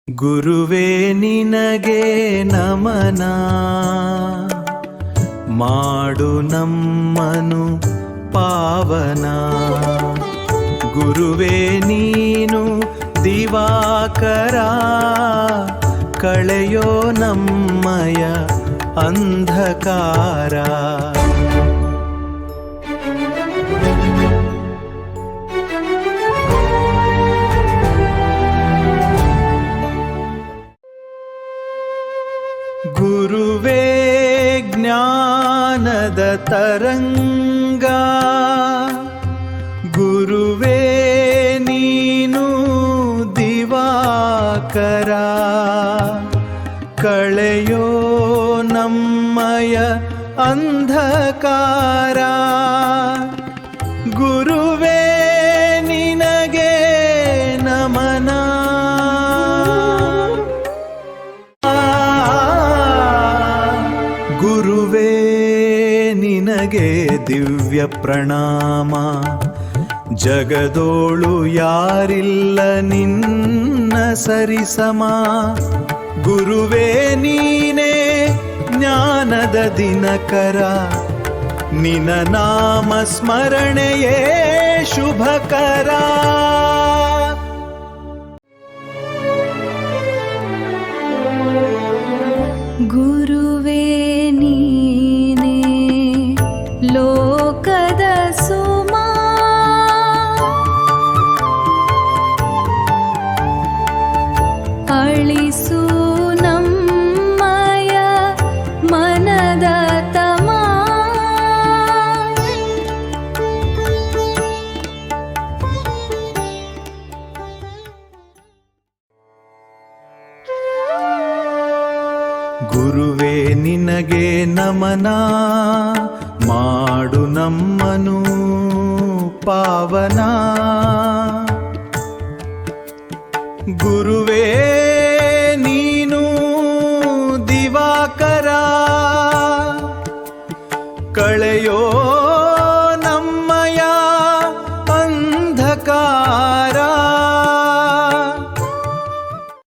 ಗುರುವೇ ನಿನಗೆ ನಮನ, ಮಾಡು ನಮ್ಮನು ಪಾವನ. ಗುರುವೇ ನೀನು ದಿವಾಕರ, ಕಳೆಯೋ ನಮ್ಮಯ ಅಂಧಕಾರ. ಗುರುವೇ ಜ್ಞಾನದ ತರಂಗ, ಗುರುವೇ ನೀನು ದಿವಾಕರ, ಕಳೆಯೋ ನಮ್ಮಯ ಅಂಧಕಾರ. ಗುರುವೇ ನಿನಗೆ ನಮನ. ಗುರುವೇ ನಿನಗೆ ದಿವ್ಯ ಪ್ರಣಾಮ, ಜಗದೋಳು ಯಾರಿಲ್ಲ ನಿನ್ನ ಸರಿಸಮ. ಗುರುವೇ ನೀನೇ ಜ್ಞಾನದ ದಿನಕರ, ನಿನ ನಾಮ ಸ್ಮರಣೆಯೇ ಶುಭಕರ. ಗುರುವೇ ನೀನೇ ಲೋಕದ ಸುಮ, ಅಳಿಸು ನಮ್ಮಯ ಮನದ ತಮ. ಗುರುವೇ ನಿನಗೆ ನಮನ, ಮಾಡು ನಮ್ಮನು ಪಾವನ. ಗುರುವೇ ನೀನು ದಿವಾಕರ, ಕಳೆಯೋ